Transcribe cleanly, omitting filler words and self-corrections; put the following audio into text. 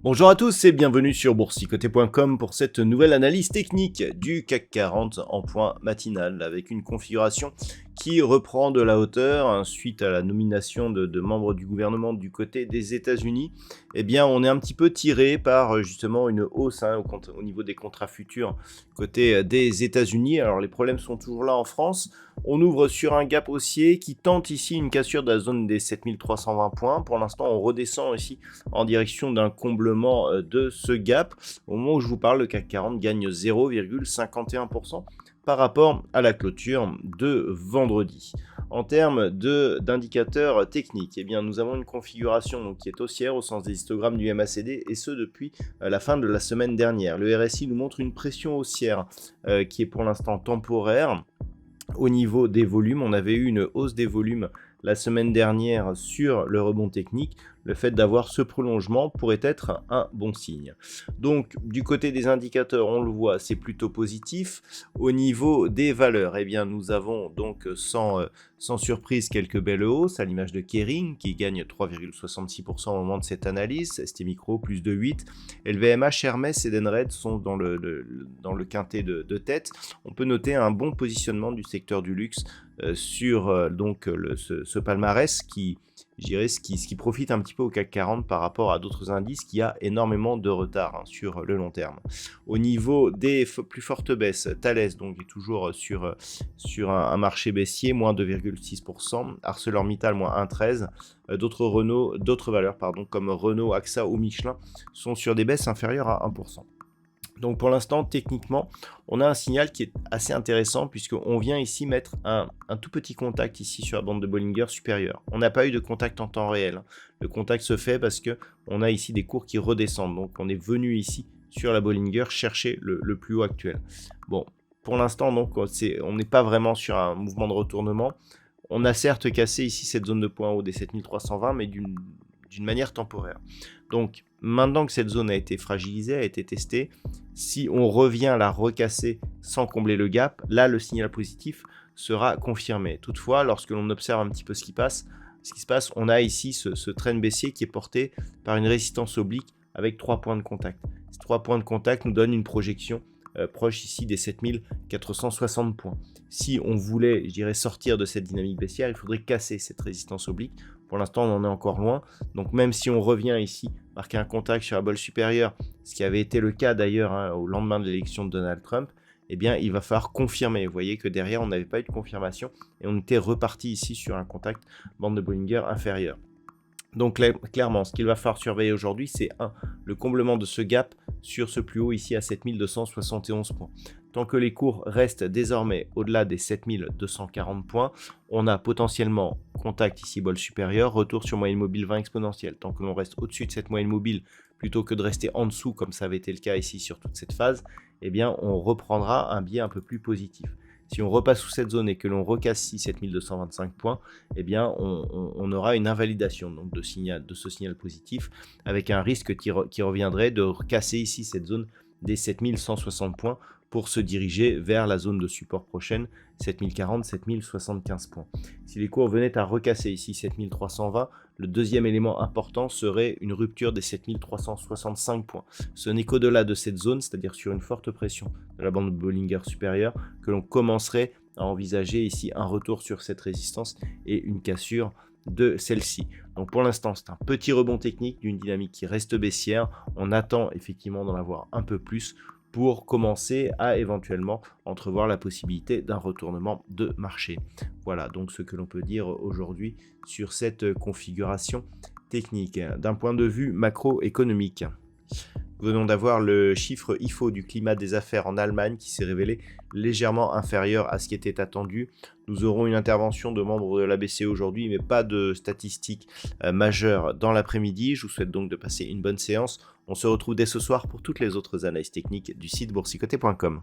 Bonjour à tous et bienvenue sur boursicoté.com pour cette nouvelle analyse technique du CAC 40 en point matinal avec une configuration qui reprend de la hauteur suite à la nomination de membres du gouvernement du côté des États-Unis. Eh bien, on est un petit peu tiré par justement une hausse au niveau des contrats futurs côté des États-Unis. Alors, les problèmes sont toujours là en France. On ouvre sur un gap haussier qui tente ici une cassure de la zone des 7320 points. Pour l'instant, on redescend ici en direction d'un comblement de ce gap. Au moment où je vous parle, le CAC 40 gagne 0,51% par rapport à la clôture de vendredi. En termes d'indicateurs techniques, eh bien, nous avons une configuration qui est haussière au sens des histogrammes du MACD et ce depuis la fin de la semaine dernière. Le RSI nous montre une pression haussière qui est pour l'instant temporaire. Au niveau des volumes, on avait eu une hausse des volumes la semaine dernière sur le rebond technique. Le fait d'avoir ce prolongement pourrait être un bon signe. Donc, du côté des indicateurs, on le voit, c'est plutôt positif. Au niveau des valeurs, eh bien, nous avons donc sans surprise quelques belles hausses, à l'image de Kering qui gagne 3,66% au moment de cette analyse, ST Micro plus de 8, LVMH, Hermès et Edenred sont dans le quintet de tête. On peut noter un bon positionnement du secteur du luxe sur ce palmarès qui, je dirais, ce qui profite un petit peu au CAC 40 par rapport à d'autres indices qui a énormément de retard sur le long terme. Au niveau des plus fortes baisses, Thales donc est toujours sur un marché baissier, moins 2,6%, ArcelorMittal moins 1,13%, d'autres valeurs comme Renault, AXA ou Michelin sont sur des baisses inférieures à 1%. Donc pour l'instant, techniquement, on a un signal qui est assez intéressant puisqu'on vient ici mettre un tout petit contact ici sur la bande de Bollinger supérieure. On n'a pas eu de contact en temps réel. Le contact se fait parce qu'on a ici des cours qui redescendent. Donc on est venu ici sur la Bollinger chercher le plus haut actuel. Bon, pour l'instant, donc on n'est pas vraiment sur un mouvement de retournement. On a certes cassé ici cette zone de point haut des 7320, mais d'une manière temporaire. Donc maintenant que cette zone a été fragilisée, a été testée, si on revient la recasser sans combler le gap, là le signal positif sera confirmé. Toutefois, lorsque l'on observe un petit peu ce qui se passe, on a ici ce trend baissier qui est porté par une résistance oblique avec 3 points de contact. Ces 3 points de contact nous donnent une projection proche ici des 7460 points. Si on voulait, je dirais, sortir de cette dynamique baissière, il faudrait casser cette résistance oblique. Pour l'instant, on en est encore loin. Donc même si on revient ici, marquer un contact sur la bolle supérieure, ce qui avait été le cas d'ailleurs au lendemain de l'élection de Donald Trump, eh bien, il va falloir confirmer. Vous voyez que derrière, on n'avait pas eu de confirmation et on était reparti ici sur un contact bande de Bollinger inférieure. Donc clairement, ce qu'il va falloir surveiller aujourd'hui, c'est le comblement de ce gap sur ce plus haut ici à 7271 points. Tant que les cours restent désormais au-delà des 7240 points, on a potentiellement contact ici bol supérieur, retour sur moyenne mobile 20 exponentielle. Tant que l'on reste au-dessus de cette moyenne mobile, plutôt que de rester en dessous comme ça avait été le cas ici sur toute cette phase, eh bien on reprendra un biais un peu plus positif. Si on repasse sous cette zone et que l'on recasse 7225 points, eh bien on aura une invalidation donc de ce signal positif avec un risque qui reviendrait de casser ici cette zone des 7160 points pour se diriger vers la zone de support prochaine, 7040, 7075 points. Si les cours venaient à recasser ici 7320, le deuxième élément important serait une rupture des 7365 points. Ce n'est qu'au-delà de cette zone, c'est-à-dire sur une forte pression de la bande Bollinger supérieure, que l'on commencerait à envisager ici un retour sur cette résistance et une cassure de celle-ci. Donc pour l'instant, c'est un petit rebond technique d'une dynamique qui reste baissière. On attend effectivement d'en avoir un peu plus pour commencer à éventuellement entrevoir la possibilité d'un retournement de marché. Voilà donc ce que l'on peut dire aujourd'hui sur cette configuration technique. D'un point de vue macroéconomique, nous venons d'avoir le chiffre IFO du climat des affaires en Allemagne qui s'est révélé légèrement inférieur à ce qui était attendu. Nous aurons une intervention de membres de la BCE aujourd'hui, mais pas de statistiques majeures dans l'après-midi. Je vous souhaite donc de passer une bonne séance. On se retrouve dès ce soir pour toutes les autres analyses techniques du site boursicoté.com.